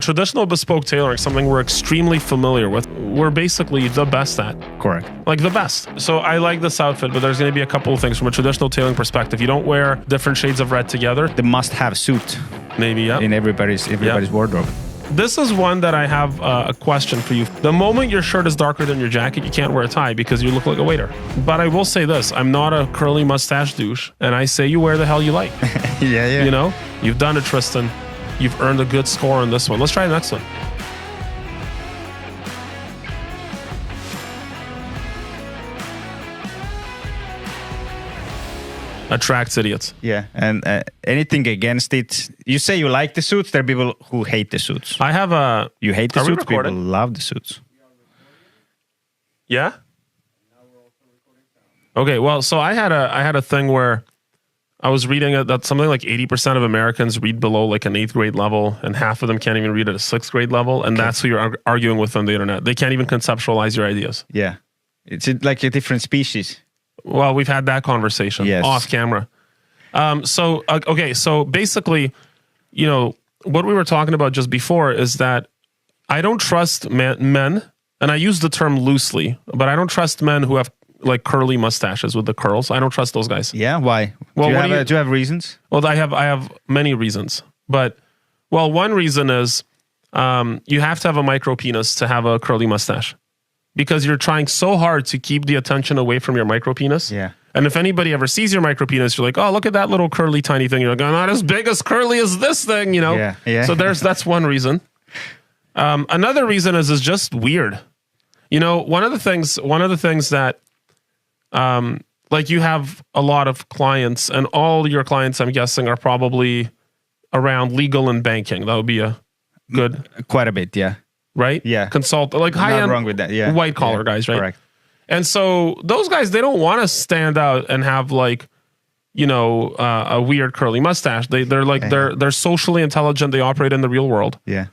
traditional bespoke tailoring, something we're extremely familiar with, we're basically the best at. Correct. Like the best. So I like this outfit, but there's going to be a couple of things from a traditional tailoring perspective. You don't wear different shades of red together. The must-have suit. Maybe, yeah. In everybody's wardrobe. This is one that I have a question for you. The moment your shirt is darker than your jacket, you can't wear a tie because you look like a waiter. But I will say this, I'm not a curly mustache douche, and I say you wear the hell you like. Yeah. You know, you've done it, Tristan. You've earned a good score on this one. Let's try the next one. Attracts idiots. Yeah, and anything against it. You say you like the suits. There are people who hate the suits. You hate the suits. People love the suits. Yeah. Okay. Well, so I had a thing where I was reading that something like 80% of Americans read below like an 8th grade level, and half of them can't even read at a 6th grade level, and that's who you're arguing with on the internet. They can't even conceptualize your ideas. Yeah, it's like a different species. Well, we've had that conversation off camera. So basically, you know, what we were talking about just before is that I don't trust men, and I use the term loosely, but I don't trust men who have like curly mustaches with the curls. I don't trust those guys. Yeah, why? Well, do you have reasons? Well, I have many reasons, but one reason is you have to have a micro penis to have a curly mustache. Because you're trying so hard to keep the attention away from your micro penis. Yeah. And if anybody ever sees your micro penis, you're like, oh, look at that little curly tiny thing. You're like, I'm not as big as curly as this thing, you know? Yeah. So that's one reason. Another reason is just weird. You know, one of the things that like you have a lot of clients, and all your clients, I'm guessing, are probably around legal and banking. That would be a good. Quite a bit, yeah. Right? Yeah. Consult, like high-end, not wrong with that. Yeah. white collar guys, right? Correct. And so those guys, they don't want to stand out and have like, you know, a weird curly mustache. They're like they're socially intelligent. They operate in the real world. Yeah.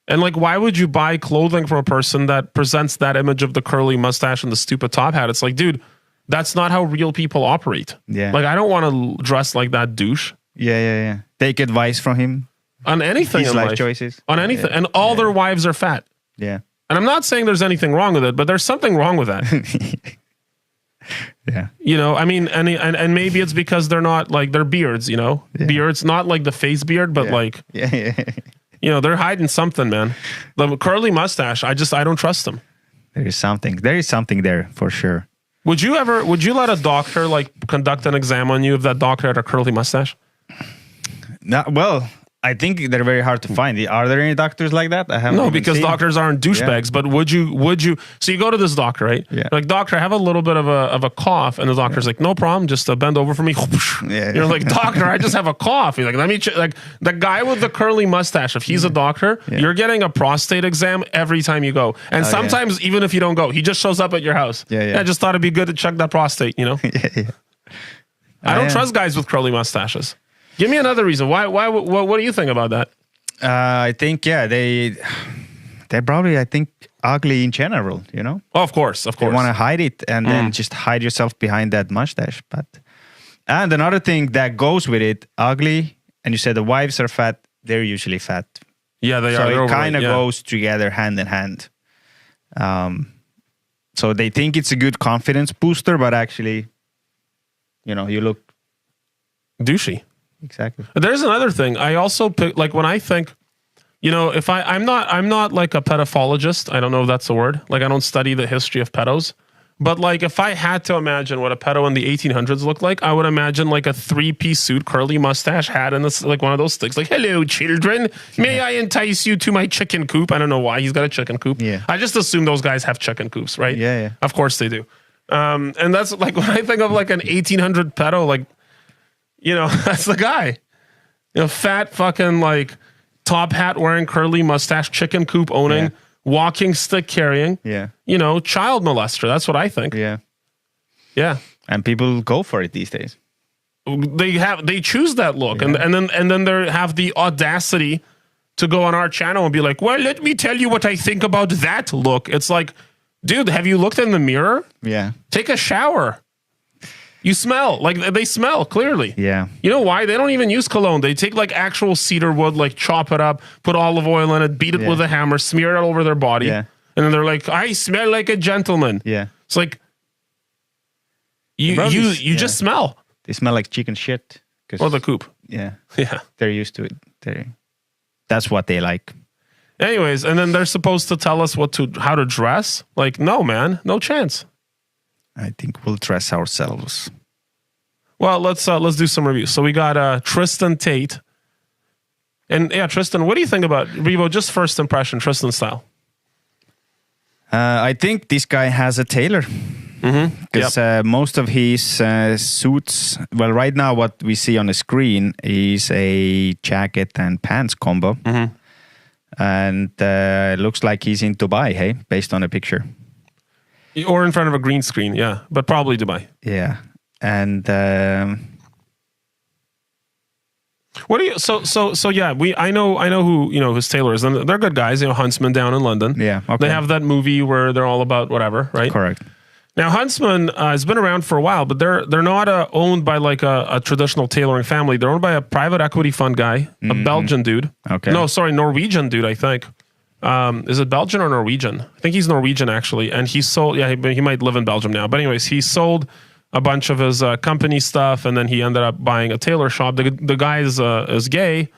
And like, why would you buy clothing from a person that presents that image of the curly mustache and the stupid top hat? It's like, dude, that's not how real people operate. Yeah. Like, I don't want to dress like that douche. Yeah. Take advice from him. On anything His in life life. choices. On anything. And all their wives are fat. Yeah. And I'm not saying there's anything wrong with it, but there's something wrong with that. Yeah. You know, I mean, and maybe it's because they're not like, they're beards, you know? Yeah. Beards, not like the face beard, but like, you know, they're hiding something, man. The curly mustache, I don't trust them. There is something there for sure. Would you let a doctor like conduct an exam on you if that doctor had a curly mustache? No, well, I think they're very hard to find. Are there any doctors like that? I haven't. No, because doctors aren't douchebags. Yeah. But would you? So you go to this doctor, right? Yeah. Like, doctor, I have a little bit of a cough, and the doctor's like, no problem, just bend over for me. Yeah. You're like, doctor, I just have a cough. He's like, let me check. Like the guy with the curly mustache, if he's a doctor, you're getting a prostate exam every time you go, and sometimes even if you don't go, he just shows up at your house. Yeah. I just thought it'd be good to check that prostate. You know. Yeah. I don't trust guys with curly mustaches. Give me another reason. Why? What do you think about that? I think they're probably ugly in general. You know. Oh, of course. They want to hide it and then just hide yourself behind that mustache. And another thing that goes with it, ugly. And you said the wives are fat. They're usually fat. Yeah, they are. So it kind of goes together hand in hand. So they think it's a good confidence booster, but actually, you know, you look douchey. Exactly. There's another thing. I also pick, like, when I think, you know, if I'm not like a pedophologist. I don't know if that's the word. Like, I don't study the history of pedos. But like, if I had to imagine what a pedo in the 1800s looked like, I would imagine like a 3-piece suit, curly mustache, hat, and this, like one of those sticks. Like, hello, children. May I entice you to my chicken coop? I don't know why he's got a chicken coop. Yeah. I just assume those guys have chicken coops, right? Yeah. Of course they do. And that's like, when I think of like an 1800 pedo, like, you know, that's the guy. You know, fat fucking like top hat wearing, curly mustache, chicken coop owning, walking stick carrying. Yeah. You know, child molester. That's what I think. Yeah. Yeah. And people go for it these days. They choose that look, and then they have the audacity to go on our channel and be like, well, let me tell you what I think about that look. It's like, dude, have you looked in the mirror? Yeah. Take a shower. You smell. Like, they smell, clearly. Yeah. You know why? They don't even use cologne. They take, like, actual cedar wood, like, chop it up, put olive oil in it, beat it with a hammer, smear it all over their body. Yeah. And then they're like, I smell like a gentleman. Yeah. It's like, you just smell. They smell like chicken shit. Or the coop. Yeah. Yeah. They're used to it. That's what they like. Anyways, and then they're supposed to tell us how to dress. Like, no, man, no chance. I think we'll dress ourselves. Well, let's do some reviews. So we got Tristen Tate. And yeah, Tristan, what do you think about Rivo? Just first impression, Tristan style. I think this guy has a tailor. Because most of his suits, well, right now what we see on the screen is a jacket and pants combo. And it looks like he's in Dubai, hey, based on the picture. Or in front of a green screen, yeah, but probably Dubai. Yeah, and what do you? So yeah, I know who his tailors, and they're good guys. Huntsman down in London. Yeah, okay. They have that movie where they're all about whatever, right? Correct. Now Huntsman has been around for a while, but they're not owned by like a traditional tailoring family. They're owned by a private equity fund guy, a Belgian dude. Okay. No, sorry, Norwegian dude, I think. Is it Belgian or Norwegian? I think he's Norwegian actually, and he sold. Yeah, he might live in Belgium now. But anyways, he sold a bunch of his company stuff, and then he ended up buying a tailor shop. The guy is gay,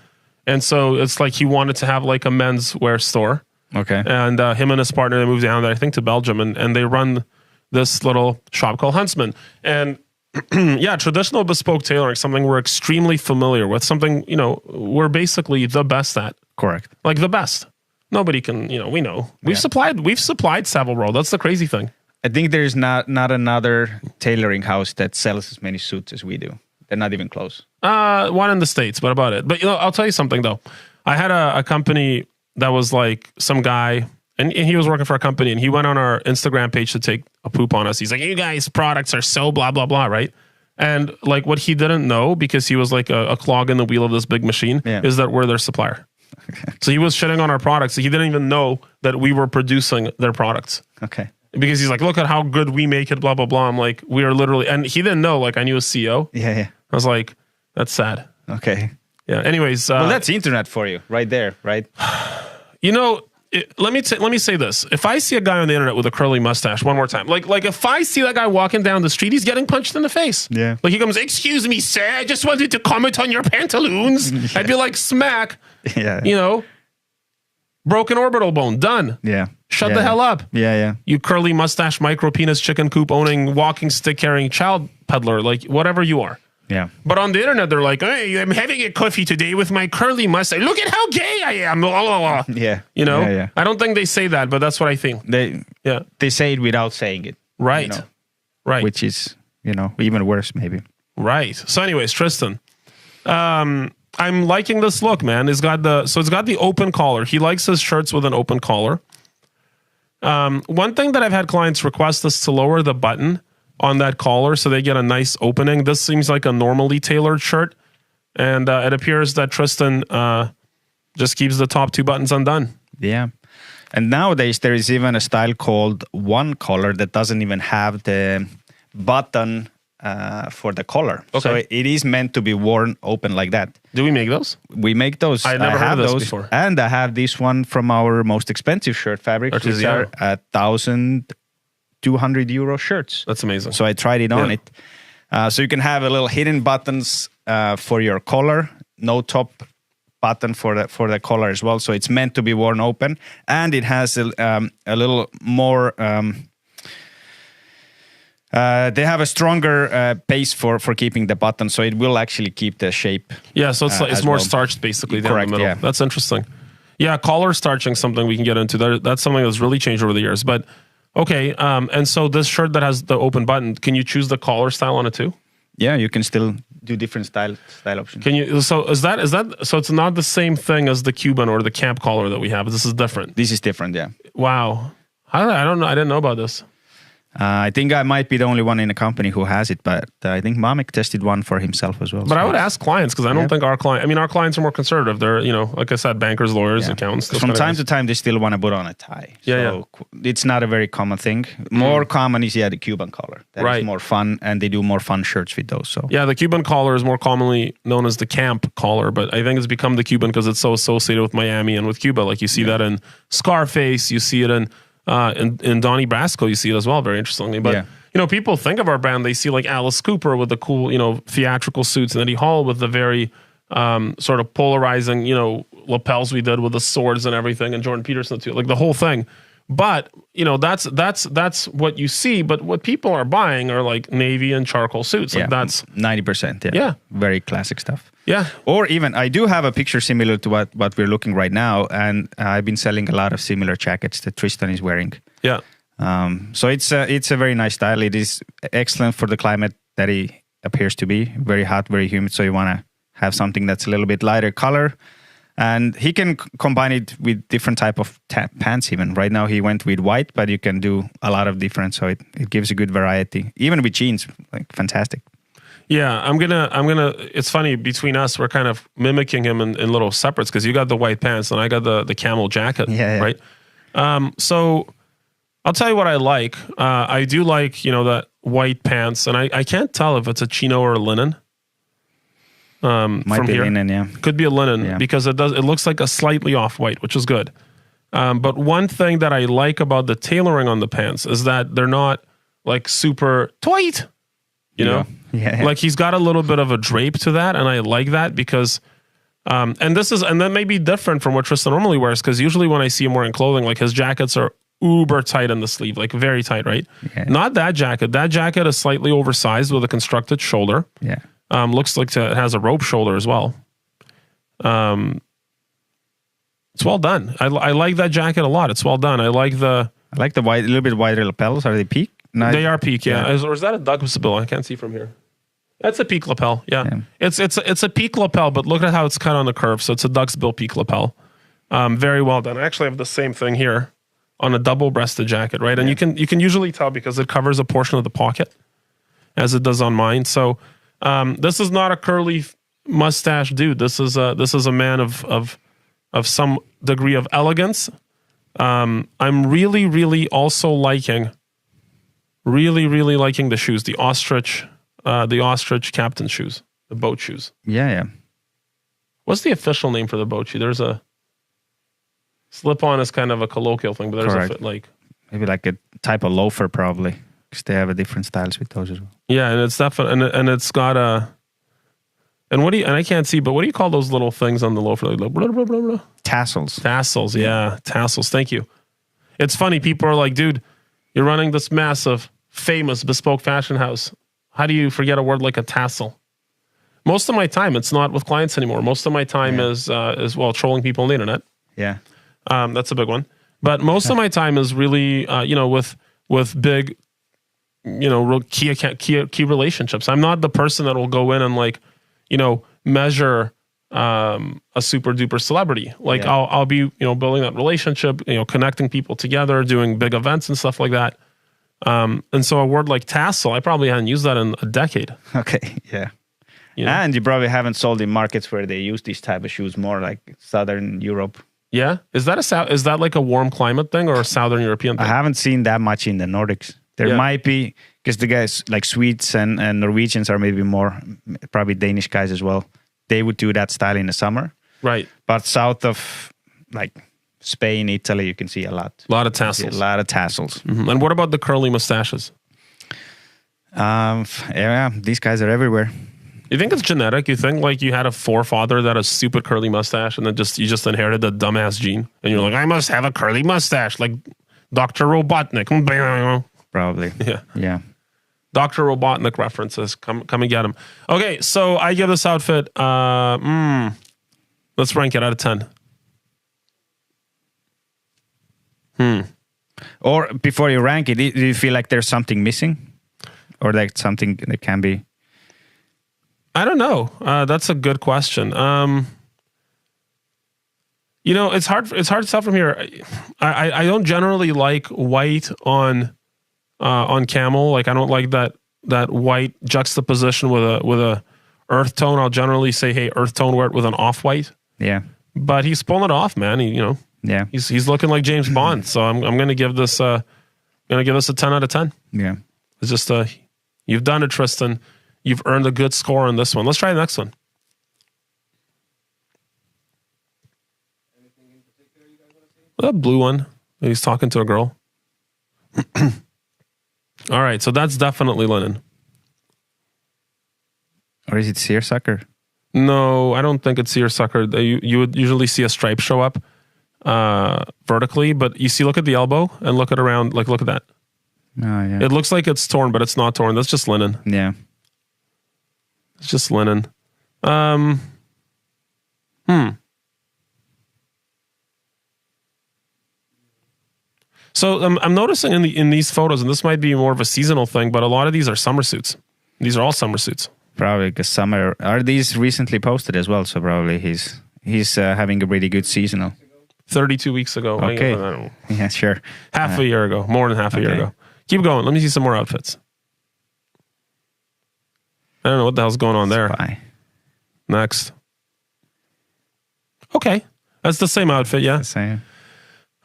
and so it's like he wanted to have like a menswear store. Okay. And him and his partner, they moved down there, I think, to Belgium, and they run this little shop called Huntsman. And yeah, traditional bespoke tailoring, something we're extremely familiar with, something, we're basically the best at. Correct. Like the best. Nobody can, we know. We've supplied Savile Row. That's the crazy thing. I think there's not another tailoring house that sells as many suits as we do. They're not even close. One in the States, but about it. But I'll tell you something though. I had a company that was like some guy, and he was working for a company, and he went on our Instagram page to take a poop on us. He's like, you guys' products are so blah, blah, blah, right? And like what he didn't know, because he was like a clog in the wheel of this big machine, is that we're their supplier. So he was shitting on our products. So he didn't even know that we were producing their products. Okay. Because he's like, look at how good we make it, blah, blah, blah. I'm like, we are literally, and he didn't know, like I knew a CEO. Yeah. I was like, that's sad. Okay. Yeah. Anyways. Well, that's internet for you right there, right? Let me say this. If I see a guy on the internet with a curly mustache, one more time, like if I see that guy walking down the street, he's getting punched in the face. Yeah. Like he comes, excuse me, sir, I just wanted to comment on your pantaloons. Yeah. I'd be like, smack. Yeah. Broken orbital bone, done. Yeah. Shut the hell up. Yeah. You curly mustache, micro penis, chicken coop owning, walking stick carrying child peddler, like whatever you are. Yeah. But on the internet, they're like, hey, I'm having a coffee today with my curly mustache. Look at how gay I am. Yeah. Yeah. I don't think they say that, but that's what I think. They say it without saying it. Right. Right. Which is, even worse maybe. Right. So anyways, Tristan, I'm liking this look, man. It's got the open collar. He likes his shirts with an open collar. One thing that I've had clients request is to lower the button on that collar so they get a nice opening. This seems like a normally tailored shirt, and it appears that Tristan just keeps the top two buttons undone. Yeah. And nowadays there is even a style called one collar that doesn't even have the button for the collar. Okay. So it is meant to be worn open like that. Do we make those? We make those. I never heard of those before. And I have this one from our most expensive shirt fabric, which are 1,200 euro shirts. That's amazing. So I tried it on it. So you can have a little hidden buttons for your collar, no top button for the collar as well. So it's meant to be worn open, and it has a little more. They have a stronger base for keeping the button, so it will actually keep the shape. Yeah, so it's more starched basically down the middle. Yeah. That's interesting. Yeah, collar starching, something we can get into. That's something that's really changed over the years. But okay, and so this shirt that has the open button, can you choose the collar style on it too? Yeah, you can still do different style options. Can you? So is that so? It's not the same thing as the Cuban or the camp collar that we have. This is different. This is different. Yeah. Wow. I don't know. I didn't know about this. I think I might be the only one in the company who has it, but I think Mamek tested one for himself as well. But I would ask clients because I don't think our clients are more conservative. They're, like I said, bankers, lawyers, accountants. From time to time, they still want to put on a tie. So it's not a very common thing. More common is, the Cuban collar. That is more fun, and they do more fun shirts with those. So the Cuban collar is more commonly known as the camp collar, but I think it's become the Cuban because it's so associated with Miami and with Cuba. Like you see that in Scarface, you see it in Donnie Brasco, you see it as well, very interestingly. But people think of our band, they see like Alice Cooper with the cool, theatrical suits, and Eddie Hall with the very sort of polarizing, lapels we did with the swords and everything, and Jordan Peterson too, like the whole thing. But that's what you see. But what people are buying are like navy and charcoal suits. Like that's 90%. Yeah, very classic stuff. Yeah. Or even I do have a picture similar to what we're looking right now, and I've been selling a lot of similar jackets that Tristan is wearing. Yeah. So it's a very nice style. It is excellent for the climate that he appears to be. Very hot, very humid. So you want to have something that's a little bit lighter color. And he can combine it with different type of pants even. Right now he went with white, but you can do a lot of different. So it gives a good variety. Even with jeans, like fantastic. Yeah, I'm gonna. It's funny, between us, we're kind of mimicking him in little separates because you got the white pants and I got the camel jacket, right? So I'll tell you what I like. I do like, that white pants, and I can't tell if it's a chino or a linen. Might from be here. linen, yeah. Could be a linen because it looks like a slightly off-white, which is good. But one thing that I like about the tailoring on the pants is that they're not like super tight, Yeah. Like he's got a little bit of a drape to that, and I like that because and that may be different from what Tristan normally wears, because usually when I see him wearing clothing, like his jackets are uber tight in the sleeve, like very tight, right? Yeah. Not that jacket. That jacket is slightly oversized with a constructed shoulder. Yeah. Looks like it has a rope shoulder as well. It's well done. I like that jacket a lot. It's well done. I like the white, a little bit wider lapels. Are they peak? No, they are peak, yeah. Or is that a Douglas bill? I can't see from here. That's a peak lapel, yeah. It's a peak lapel, but look at how it's cut on the curve. So it's a Douglas bill peak lapel. Very well done. I actually have the same thing here on a double-breasted jacket, right? And you can usually tell because it covers a portion of the pocket, as it does on mine. So this is not a curly mustache dude. This is a man of some degree of elegance. I'm really, really also liking the shoes, the ostrich captain shoes, the boat shoes. Yeah. What's the official name for the boat shoe? There's a slip-on is kind of a colloquial thing, but there's maybe like a type of loafer probably, because they have a different styles with those as well. Yeah, and it's definitely and it's got a. And I can't see, but what do you call those little things on the loafer? Like blah, blah, blah, blah. Tassels. Tassels, yeah, tassels. Thank you. It's funny. People are like, dude, you're running this massive, famous, bespoke fashion house. How do you forget a word like a tassel? Most of my time, it's not with clients anymore. Most of my time is trolling people on the internet. Yeah, that's a big one. But most of my time is really, with big, real key relationships. I'm not the person that will go in and measure a super duper celebrity. I'll be, building that relationship, connecting people together, doing big events and stuff like that. And so a word like tassel, I probably hadn't used that in a decade. Okay, yeah. And you probably haven't sold in markets where they use these type of shoes more, like Southern Europe. Yeah, is that like a warm climate thing or a Southern European thing? I haven't seen that much in the Nordics. There might be, because the guys like Swedes and Norwegians are maybe more, probably Danish guys as well. They would do that style in the summer. Right. But south of like Spain, Italy, you can see a lot. A lot of tassels. A lot of tassels. Mm-hmm. And what about the curly mustaches? These guys are everywhere. You think it's genetic? You think like you had a forefather that has super curly mustache and then you just inherited the dumbass gene? And you're like, I must have a curly mustache like Dr. Robotnik. Probably. Yeah. Dr. Robotnik references. Come and get them. Okay, so I give this outfit, let's rank it out of 10. Or before you rank it, do you feel like there's something missing? Or like something that can be... I don't know. That's a good question. It's hard to tell from here. I don't generally like white on on camel. Like I don't like that white juxtaposition with a earth tone. I'll generally say, hey, earth tone, wear it with an off white. Yeah. But he's pulling it off, man. Yeah. He's looking like James Bond. So I'm gonna give this a 10 out of 10. Yeah. It's just you've done it, Tristan. You've earned a good score on this one. Let's try the next one. That blue one. He's talking to a girl. All right, so that's definitely linen. Or is it seersucker? No, I don't think it's seersucker. You would usually see a stripe show up vertically, but you see, look at the elbow and look at around. Like, look at that. Oh, yeah. It looks like it's torn, but it's not torn. That's just linen. Yeah. It's just linen. So I'm noticing in these photos, and this might be more of a seasonal thing, but a lot of these are summer suits. These are all summer suits. Probably because summer. Are these recently posted as well? So probably he's having a really good seasonal. 32 weeks ago. Okay. I don't know. Yeah, sure. Half a year ago. More than half a year ago. Keep going. Let me see some more outfits. I don't know what the hell's going on there. Spy. Next. Okay. That's the same outfit, yeah. The same.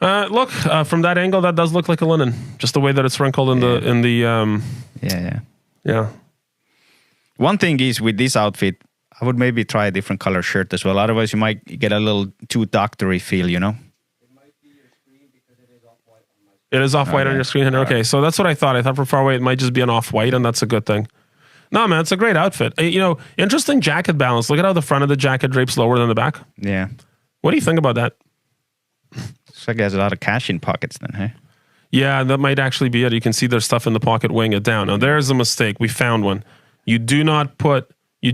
Look, from that angle, that does look like a linen. Just the way that it's wrinkled in the Yeah. One thing is with this outfit, I would maybe try a different color shirt as well. Otherwise, you might get a little too doctory feel, you know? It might be your screen because it is off-white on my screen. It is off-white on your screen. Okay, so that's what I thought. I thought from far away it might just be an off-white, and that's a good thing. No, man, it's a great outfit. Interesting jacket balance. Look at how the front of the jacket drapes lower than the back. Yeah. What do you think about that? Looks like he has a lot of cash in pockets then, hey? Yeah, that might actually be it. You can see there's stuff in the pocket weighing it down. Now, there's a mistake. We found one. You do not put, you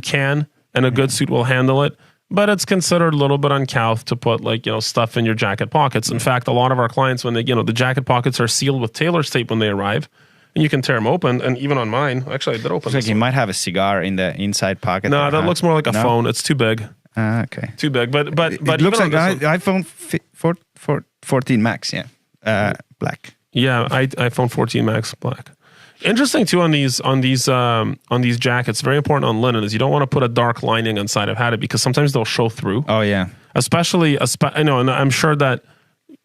can, and a good suit will handle it, but it's considered a little bit uncouth to put stuff in your jacket pockets. In fact, a lot of our clients, when they, the jacket pockets are sealed with tailor's tape when they arrive, and you can tear them open. And even on mine, actually, I did open. Looks like you might have a cigar in the inside pocket. No, that looks more like a phone. It's too big. Okay. Too big, but it looks like iPhone 14 Max, black. Yeah, iPhone 14 Max black. Interesting too on these jackets. Very important on linen is you don't want to put a dark lining inside. I've had it because sometimes they'll show through. Oh yeah. Especially, I know, and I'm sure that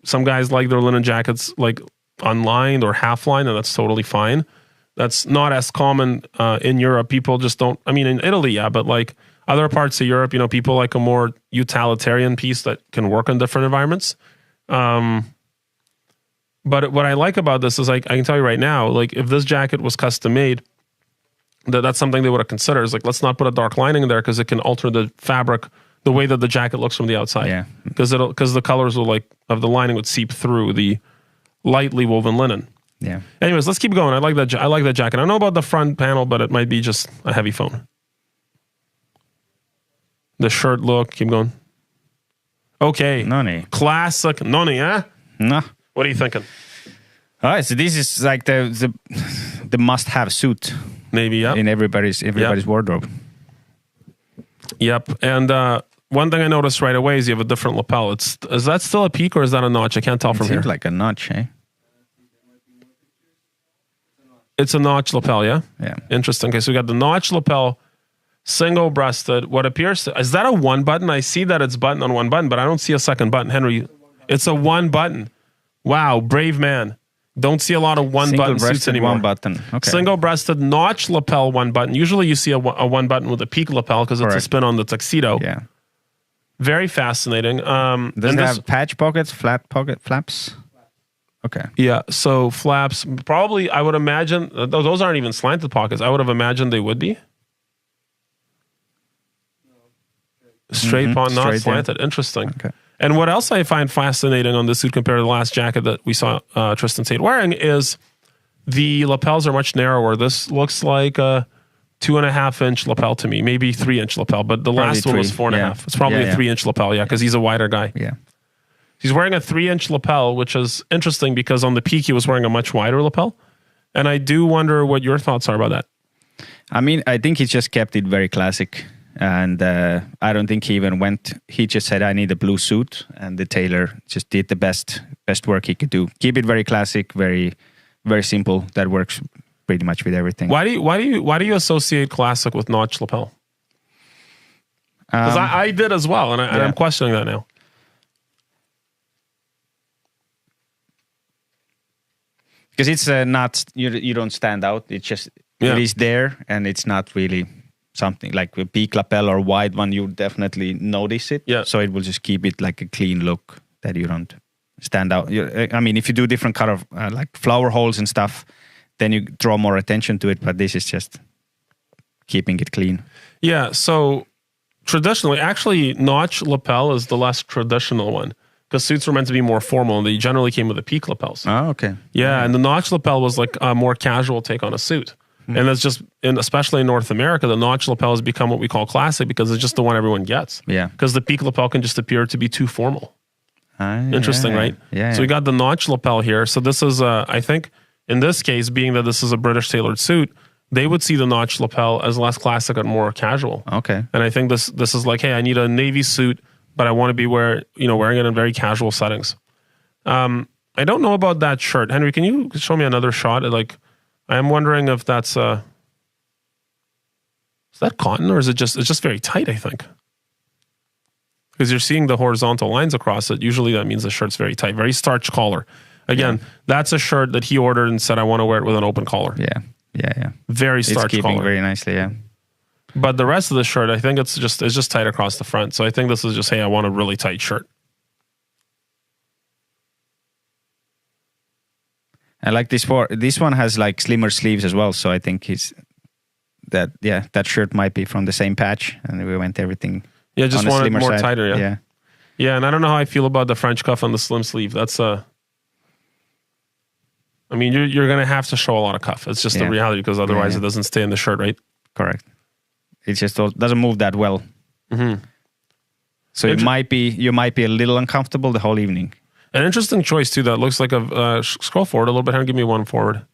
some guys like their linen jackets like unlined or half lined, and that's totally fine. That's not as common in Europe. People just don't. I mean, in Italy, yeah, but like other parts of Europe, people like a more utilitarian piece that can work in different environments. But what I like about this is I can tell you right now, like if this jacket was custom made, that's something they would have considered. Is like, let's not put a dark lining in there because it can alter the fabric, the way that the jacket looks from the outside. Yeah. Because the colors of the lining would seep through the lightly woven linen. Yeah. Anyways, let's keep going. I like that jacket. I don't know about the front panel, but it might be just a heavy phone. The shirt look, keep going. Okay. Noni. Classic Noni, huh? No. What are you thinking? All right, so this is like the must-have suit. Maybe, yeah. In everybody's wardrobe. Yep. And one thing I noticed right away is you have a different lapel. Is that still a peak or is that a notch? I can't tell from here. Seems like a notch, eh? It's a notch lapel, yeah? Yeah. Interesting. Okay, so we got the notch lapel, single-breasted. What appears to... Is that a one button? I see that it's buttoned on one button, but I don't see a second button. Henry, it's a one button. Wow, brave man. Don't see a lot of one-button suits anymore. One button. Okay. Single-breasted notch lapel, one button. Usually you see a one button with a peak lapel because it's a spin on the tuxedo. Yeah. Very fascinating. Does it have patch pockets, flat pocket flaps? Okay. Yeah, so flaps. Probably, I would imagine, those aren't even slanted pockets. I would have imagined they would be. Straight, not slanted. Yeah. Interesting. Okay. And what else I find fascinating on this suit compared to the last jacket that we saw Tristen Tate wearing is the lapels are much narrower. This looks like a 2.5-inch lapel to me, maybe 3-inch lapel, but the last one was 4.5. It's probably a 3-inch lapel, because he's a wider guy. Yeah. He's wearing a 3-inch lapel, which is interesting because on the peak he was wearing a much wider lapel. And I do wonder what your thoughts are about that. I mean, I think he just kept it very classic. And I don't think he even went. He just said, "I need a blue suit," and the tailor just did the best work he could do. Keep it very classic, very very simple. That works pretty much with everything. Why do you associate classic with notch lapel? Because I did as well, and I'm questioning that now. Because it's not, you don't stand out. It's just, it is there, and it's not really something like a peak lapel or wide one. You definitely notice it. Yeah. So it will just keep it like a clean look that you don't stand out. I mean, if you do different color, like flower holes and stuff, then you draw more attention to it. But this is just keeping it clean. Yeah. So traditionally, actually, notch lapel is the less traditional one. Because suits were meant to be more formal, and they generally came with the peak lapels. Oh, okay. Yeah, and the notch lapel was like a more casual take on a suit. And that's just, especially in North America, the notch lapel has become what we call classic because it's just the one everyone gets. Yeah. Because the peak lapel can just appear to be too formal. Interesting, right? Yeah. So we got the notch lapel here. So this is, I think, in this case, being that this is a British tailored suit, they would see the notch lapel as less classic and more casual. Okay. And I think this is like, hey, I need a navy suit, but I want to be wearing it in very casual settings. I don't know about that shirt. Henry, can you show me another shot? Like, I'm wondering if that's is that cotton or is it's just very tight, I think. Because you're seeing the horizontal lines across it. Usually that means the shirt's very tight, very starched collar. Again, that's a shirt that he ordered and said, I want to wear it with an open collar. Yeah. Very starched it's keeping collar. very nicely, yeah. But the rest of the shirt, I think it's just tight across the front. So I think this is just, hey, I want a really tight shirt. I like this one has like slimmer sleeves as well. So I think that shirt might be from the same patch, and we went everything. Yeah, just on wanted more side. tighter. Yeah. And I don't know how I feel about the French cuff on the slim sleeve. That's I mean, you're gonna have to show a lot of cuff. It's just the reality, because otherwise it doesn't stay in the shirt, right? Correct. It just doesn't move that well. Mm-hmm. So you might be a little uncomfortable the whole evening. An interesting choice too. That looks like a scroll forward a little bit. Give me one forward.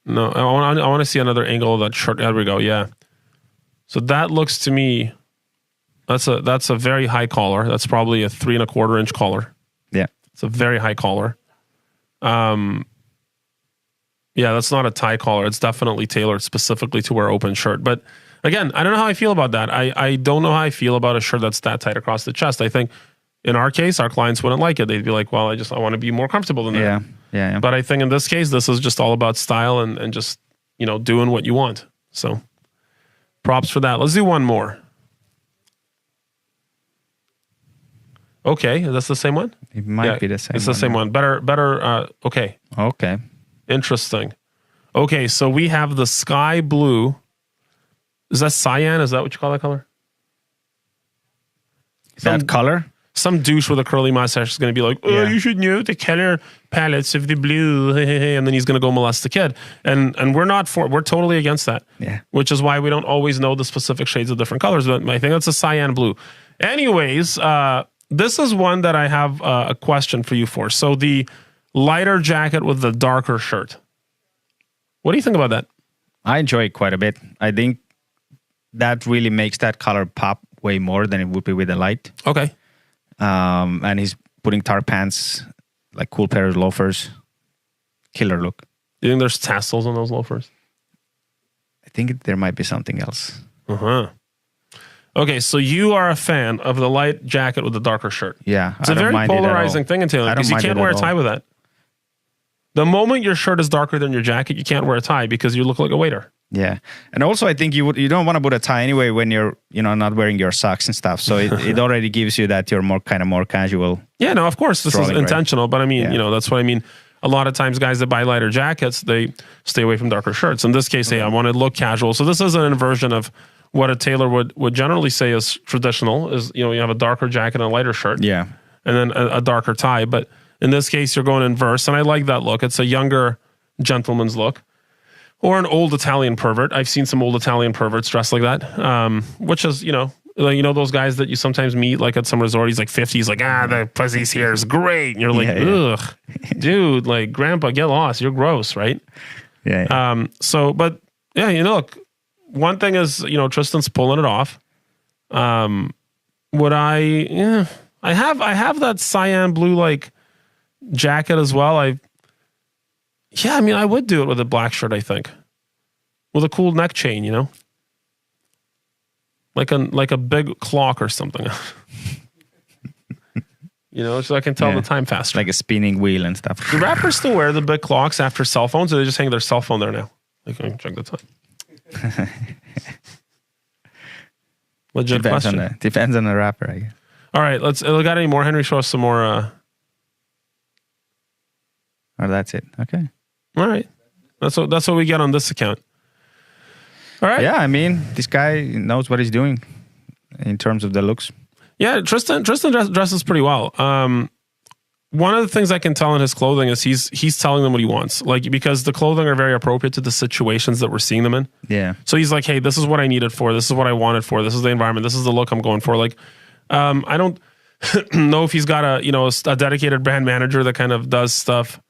No, I want to see another angle of that shirt. There we go. Yeah. So that looks to me, that's a very high collar. That's probably a 3 1/4 inch collar. Yeah, it's a very high collar. Yeah, that's not a tie collar. It's definitely tailored specifically to wear open shirt. But again, I don't know how I feel about that. I don't know how I feel about a shirt that's that tight across the chest. I think in our case, our clients wouldn't like it. They'd be like, well, I want to be more comfortable than that. Yeah. But I think in this case, this is just all about style and just, doing what you want. So props for that. Let's do one more. Okay, that's the same one? It might be the same one. It's the same one. Better, okay. Okay. Interesting. Okay, so we have the sky blue. Is that cyan? Is that what you call that color? That color? Some douche with a curly mustache is going to be like, you should know the color palettes of the blue, and then he's going to go molest the kid. And we're totally against that. Yeah. Which is why we don't always know the specific shades of different colors, but I think that's a cyan blue. Anyways, this is one that I have a question for you for. So the lighter jacket with the darker shirt. What do you think about that? I enjoy it quite a bit. I think that really makes that color pop way more than it would be with the light. Okay. And he's putting tarp pants, like cool pair of loafers. Killer look. Do you think there's tassels on those loafers? I think there might be something else. Uh-huh. Okay, so you are a fan of the light jacket with the darker shirt. Yeah. It's a very polarizing thing in tailoring because you can't wear a tie with that. The moment your shirt is darker than your jacket, you can't wear a tie because you look like a waiter. Yeah. And also I think you don't want to put a tie anyway when you're, not wearing your socks and stuff. So it already gives you that you're more casual. Yeah, no, of course this is intentional, right? But I mean, that's what I mean. A lot of times guys that buy lighter jackets, they stay away from darker shirts. In this case, hey, I want to look casual. So this is an inversion of what a tailor would generally say is traditional is, you have a darker jacket and a lighter shirt. Yeah. And then a darker tie. But in this case, you're going inverse. And I like that look. It's a younger gentleman's look. Or an old Italian pervert. I've seen some old Italian perverts dressed like that, which is, those guys that you sometimes meet like at some resort. He's like 50. He's like, the pussy's here is great. And you're like, ugh, dude, like, grandpa, get lost. You're gross, right? Yeah. But look, one thing is, Tristan's pulling it off. Would I have that cyan blue like jacket as well. Yeah, I mean, I would do it with a black shirt, I think. With a cool neck chain, you know? Like a big clock or something. You know, so I can tell the time faster. Like a spinning wheel and stuff. Do rappers still wear the big clocks after cell phones, or they just hang their cell phone there now? They can check the time. Legit question. Depends on the rapper, I guess. All right, let's. Got any more? Henry, show us some more. Oh, that's it. Okay. All right, that's what we get on this account. All right. Yeah, I mean, this guy knows what he's doing in terms of the looks. Yeah, Tristan dresses pretty well. One of the things I can tell in his clothing is he's telling them what he wants, like, because the clothing are very appropriate to the situations that we're seeing them in. Yeah. So he's like, hey, this is what I need it for. This is what I want it for. This is the environment. This is the look I'm going for. Like, I don't know if he's got a dedicated brand manager that kind of does stuff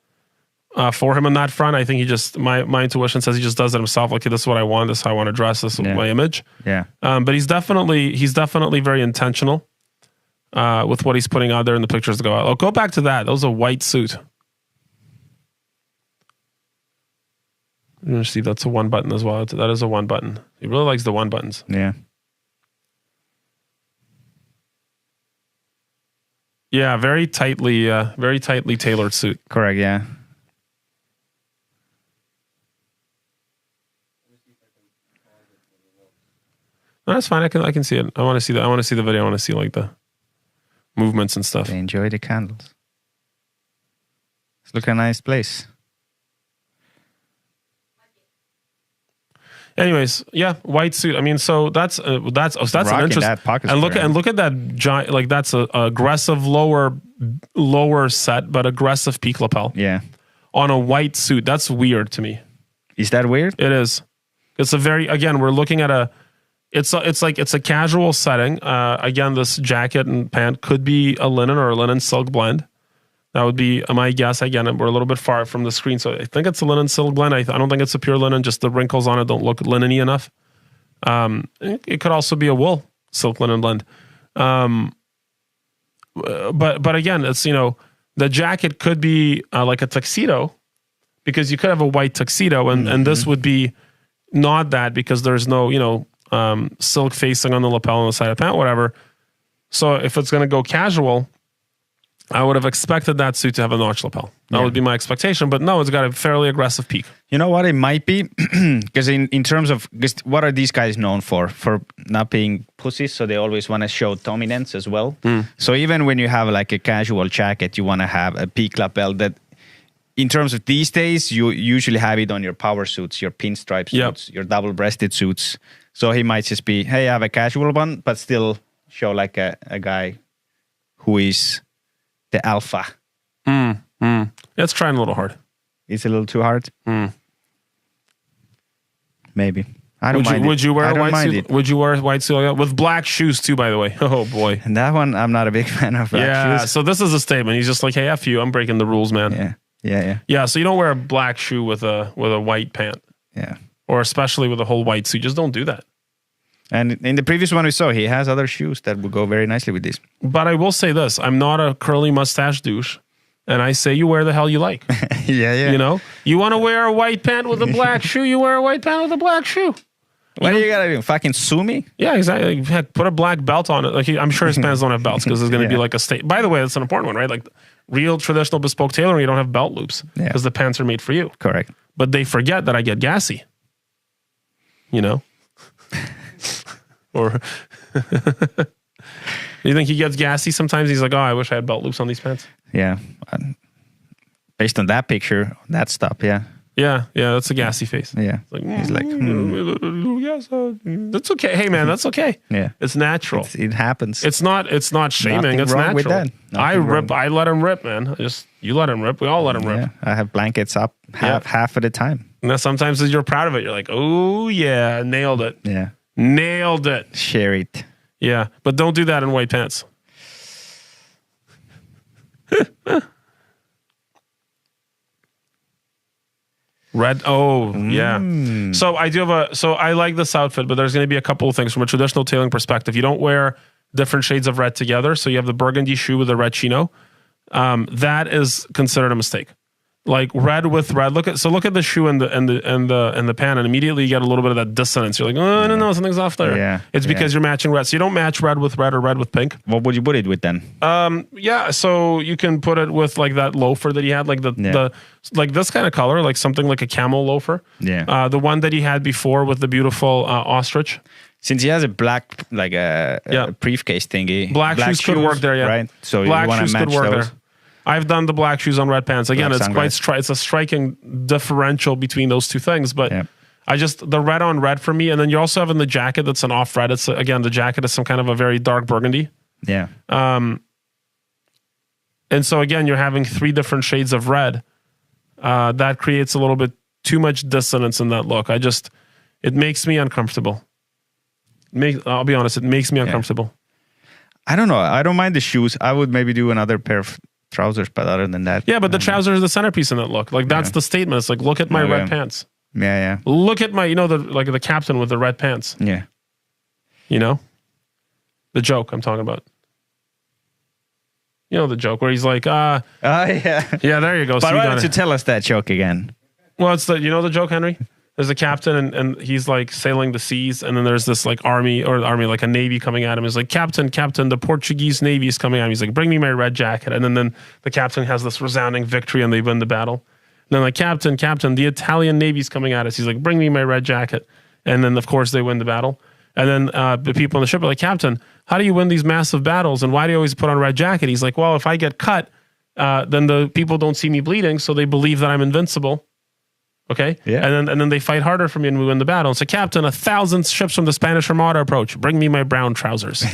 for him on that front. I think he just, my intuition says he just does it himself. Like, hey, this is what I want. This is how I want to dress. This is my image. Yeah. But he's definitely very intentional with what he's putting out there in the pictures to go out. Oh, go back to that. That was a white suit. You're gonna see that's a one button as well. That is a one button. He really likes the one buttons. Yeah. Yeah, very tightly tailored suit. Correct. Yeah. No, that's fine. I can see it. I want to see that. I want to see the video. I want to see like the movements and stuff. They enjoy the candles. It's looking a nice place. Anyways, yeah, white suit. I mean, so that's an interest. And look at that giant. Like, that's a aggressive lower set, but aggressive peak lapel. Yeah. On a white suit, that's weird to me. Is that weird? It is. It's we're looking at it's a casual setting. Again, this jacket and pant could be a linen or a linen silk blend. That would be my guess. Again, we're a little bit far from the screen, so I think it's a linen silk blend. I don't think it's a pure linen. Just the wrinkles on it don't look linen-y enough. It could also be a wool silk linen blend. But again, it's, the jacket could be like a tuxedo, because you could have a white tuxedo, and this would be not that, because there's no silk facing on the lapel on the side of the pant, whatever. So if it's going to go casual, I would have expected that suit to have a notch lapel. That would be my expectation. But no, it's got a fairly aggressive peak. You know what? It might be because in terms of what are these guys known for? For not being pussies, so they always want to show dominance as well. So even when you have like a casual jacket, you want to have a peak lapel that, in terms of these days, you usually have it on your power suits, your pinstripe suits, your double-breasted suits. So he might just be, hey, I have a casual one, but still show like a guy who is the alpha. It's trying a little hard. It's a little too hard. Maybe. I don't mind. Would you wear a white suit? Would you wear a white suit with black shoes too? By the way, oh boy. And that one, I'm not a big fan of black shoes. So this is a statement. He's just like, hey, F you, I'm breaking the rules, man. Yeah. So you don't wear a black shoe with a white pant. Yeah. Or especially with a whole white suit. Just don't do that. And in the previous one we saw, he has other shoes that would go very nicely with this. But I will say this. I'm not a curly mustache douche. And I say you wear the hell you like. Yeah. You want to wear a white pant with a black shoe, you wear a white pant with a black shoe. What are you going to do? Fucking sue me? Yeah, exactly. Heck, put a black belt on it. Like, I'm sure his pants don't have belts, because there's going to be like a state. By the way, that's an important one, right? Like, real traditional bespoke tailoring, you don't have belt loops because the pants are made for you. Correct. But they forget that I get gassy. Or you think he gets gassy sometimes? He's like, oh, I wish I had belt loops on these pants. Yeah. Based on that picture, that stuff, yeah. Yeah, that's a gassy face. Yeah. He's like, yes, that's okay. Hey, man, that's okay. Yeah. It's natural. It happens. It's not shaming. Nothing it's wrong natural. with that. I let him rip, man. You let him rip. We all let him rip. Yeah. I have blankets up half of the time. Now, sometimes you're proud of it. You're like, oh, yeah, nailed it. Yeah. Nailed it. Share it. Yeah, but don't do that in white pants. Red. Oh, yeah. So I like this outfit, but there's going to be a couple of things from a traditional tailoring perspective. You don't wear different shades of red together. So you have the burgundy shoe with the red chino. That is considered a mistake. like red with red. Look at the shoe and the pan, and immediately you get a little bit of that dissonance. You're like, oh, no, something's off there. Yeah, it's because you're matching red. So you don't match red with red or red with pink. What would you put it with then? So you can put it with like that loafer that he had, like the like this kind of color, like something like a camel loafer. Yeah. The one that he had before with the beautiful ostrich. Since he has a black, like a briefcase thingy, black shoes could work there. Yeah, right. So black you want shoes to match could work those. there. I've done the black shoes on red pants. Again, Black it's a striking differential between those two things. But I just, the red on red for me. And then you also have in the jacket that's an off red. It's again, the jacket is some kind of a very dark burgundy. Yeah. And so again, you're having 3 different shades of red. That creates a little bit too much dissonance in that look. It makes me uncomfortable. I'll be honest, it makes me uncomfortable. I don't know. I don't mind the shoes. I would maybe do another pair of trousers, but other than that, but the trousers are the centerpiece in that look. Like that's the statement. It's like, look at my red pants. Yeah. Look at my, the captain with the red pants. Yeah. The joke I'm talking about. The joke where he's like, yeah. Yeah, there you go. But why don't you tell us that joke again? Well, it's the joke, Henry? There's a captain and he's like sailing the seas, and then there's this like army, like a navy coming at him. He's like, Captain, the Portuguese navy is coming at him. He's like, bring me my red jacket. And then the captain has this resounding victory and they win the battle. And then like, Captain, the Italian navy's coming at us. He's like, bring me my red jacket. And then of course they win the battle. And then the people on the ship are like, Captain, how do you win these massive battles? And why do you always put on a red jacket? He's like, well, if I get cut, then the people don't see me bleeding, so they believe that I'm invincible. Okay. Yeah. And then they fight harder for me and we win the battle. And so, Captain, 1,000 ships from the Spanish Armada approach. Bring me my brown trousers.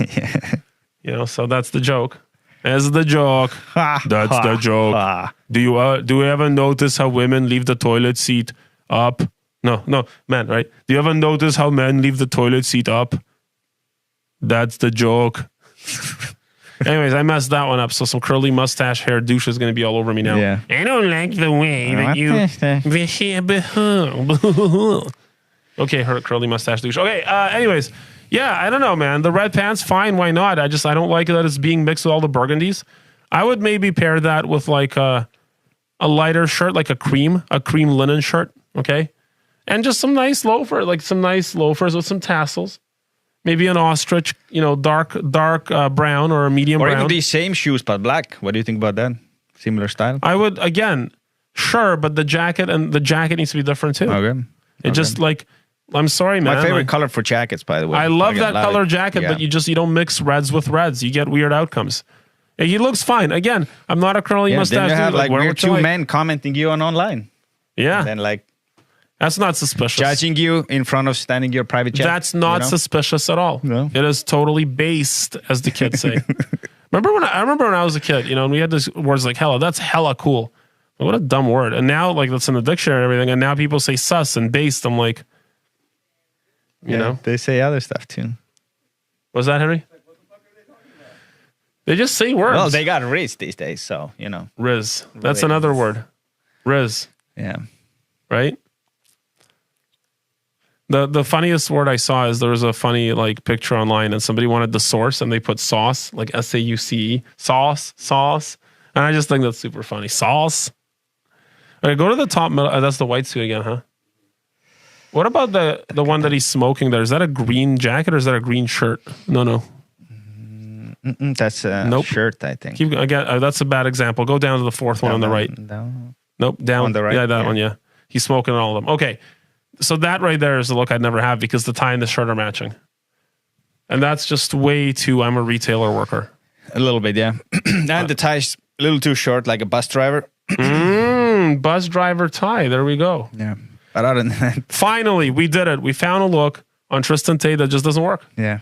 So that's the joke. That's the joke. That's the joke. Do you ever notice how women leave the toilet seat up? No, men, right? Do you ever notice how men leave the toilet seat up? That's the joke. Anyways, I messed that one up. So some curly mustache hair douche is going to be all over me now. Yeah. I don't like the way that you... Okay, her curly mustache douche. Okay, anyways. Yeah, I don't know, man. The red pants, fine. Why not? I don't like that it's being mixed with all the burgundies. I would maybe pair that with like a lighter shirt, like a cream linen shirt. Okay. And just some nice loafers with some tassels. Maybe an ostrich, dark brown or a medium brown. Or even these same shoes, but black. What do you think about that? Similar style? I would, again, sure, but the jacket needs to be different too. Okay. Just like, I'm sorry, man. My favorite color for jackets, by the way. I love that color jacket, but you don't mix reds with reds. You get weird outcomes. He looks fine. Again, I'm not a curly mustache. Then you have dude. we're two men commenting you on online. Yeah. And then that's not suspicious. Judging you in front of standing your private jet. That's not suspicious at all. No. It is totally based, as the kids say. I remember when I was a kid, and we had these words like hella. That's hella cool. What a dumb word. And now, that's in the dictionary and everything. And now people say sus and based. I'm like, you know, they say other stuff too. Was that Henry? They just say words. Well, they got Riz these days, so Riz. That's another word. Riz. Yeah. Right. The funniest word I saw is there was a funny picture online and somebody wanted the source and they put sauce, like SAUCE, sauce. And I just think that's super funny. Sauce. All right, go to the top middle. That's the white suit again, huh? What about the one that he's smoking there? Is that a green jacket or is that a green shirt? No. That's a shirt, I think. That's a bad example. Go down to the fourth one on the right. Nope, down. On the right? Yeah, that one, yeah. He's smoking all of them. Okay. So that right there is the look I'd never have because the tie and the shirt are matching. And that's just way too, I'm a retailer worker. A little bit, yeah. And the tie's a little too short, like a bus driver. Bus driver tie. There we go. Yeah. But other than that. Finally, we did it. We found a look on Tristen Tate that just doesn't work. Yeah.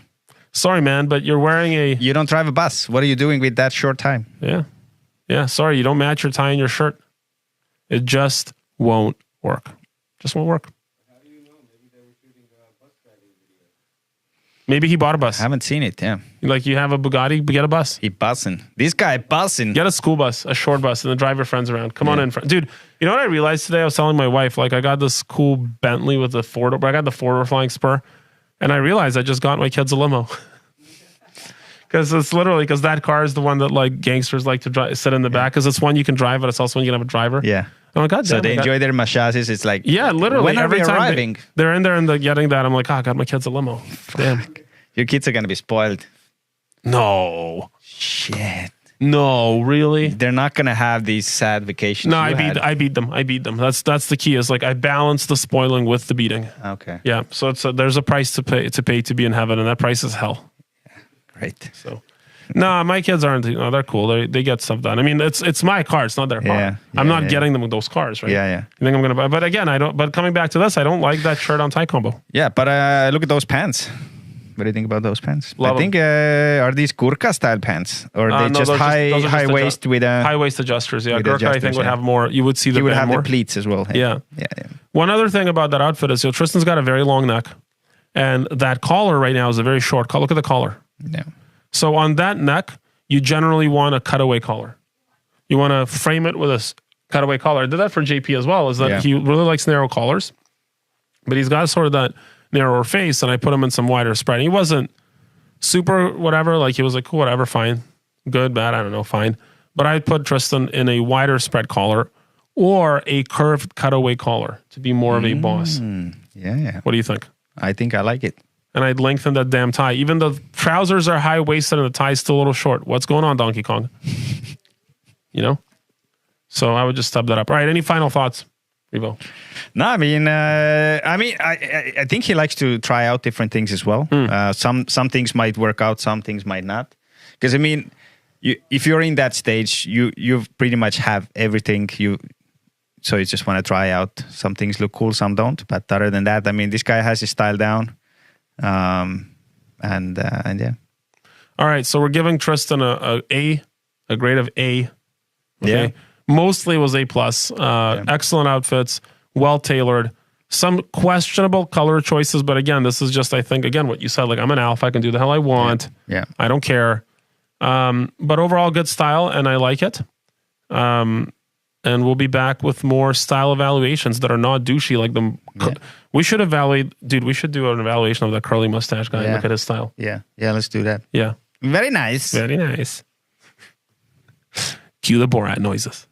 Sorry, man, but you're wearing You don't drive a bus. What are you doing with that short tie? Yeah. Yeah, sorry. You don't match your tie and your shirt. It just won't work. Just won't work. Maybe he bought a bus. I haven't seen it, yeah. You have a Bugatti, get a bus. He bussing. This guy bussing. Get a school bus, a short bus, and the driver friends around. Come on in. Dude, you know what I realized today? I was telling my wife, I got this cool Bentley with the four-door, but I got the four-door flying spur, and I realized I just got my kids a limo. Because it's literally, that car is the one that gangsters like to sit in the back, because it's one you can drive, but it's also one you can have a driver. Yeah. Oh, God So damn they it. enjoy their massages. It's like, Yeah, literally. when are every they time arriving? they're in there and they're getting that. I'm like, oh, God, my kid's a limo. Damn. Your kids are going to be spoiled. No. Shit. No, really? They're not going to have these sad vacations. No, you had. I beat them. That's the key. Is like I balance the spoiling with the beating. Okay. Yeah. So there's a price to pay to be in heaven, and that price is hell. Great. So, no, my kids aren't. They're cool. They get stuff done. I mean, it's my car. It's not their car. Yeah, I'm not yeah. getting them with those cars, right? Yeah. You think I'm gonna buy? But again, I don't. But coming back to this, I don't like that shirt on tie combo. Yeah, but look at those pants. What do you think about those pants? Love I think are these Gurkha style pants, or are they No, just those are just high waist with a? high waist adjusters. Yeah, with Gurkha I think adjusters, would yeah. have more. You would see the You would band have more. the pleats as well. Yeah. Yeah. One other thing about that outfit is, Tristan's got a very long neck, and that collar right now is a very short collar. Look at the collar. Yeah. So on that neck, you generally want a cutaway collar. You want to frame it with a cutaway collar. I did that for JP as well. Is that Yeah. he really likes narrow collars, but he's got sort of that narrower face, and I put him in some wider spread. He wasn't super whatever. Like he was like, cool, whatever, fine, good, bad, I don't know, fine. But I put Tristan in a wider spread collar or a curved cutaway collar to be more of a boss. Yeah. What do you think? I think I like it. And I'd lengthen that damn tie. Even the trousers are high waisted and the tie's still a little short. What's going on, Donkey Kong? So I would just stub that up. All right. Any final thoughts, Rivo? No, I mean, I think he likes to try out different things as well. Some things might work out, some things might not. Because I mean, if you're in that stage, you pretty much have everything. So you just want to try out. Some things look cool, some don't. But other than that, I mean, this guy has his style down, and yeah. All right. So we're giving Tristan a grade of A. Okay? Yeah. Mostly was A+. Excellent outfits, well tailored. Some questionable color choices, but again, this is just, I think, again, what you said. Like, I'm an alpha, I can do the hell I want. Yeah. I don't care. But overall, good style, and I like it. And we'll be back with more style evaluations that are not douchey like the. Yeah. We should evaluate, dude. We should do an evaluation of that curly mustache guy. And Yeah. look at his style. Yeah, let's do that. Yeah, Very nice. very nice. Cue the Borat noises.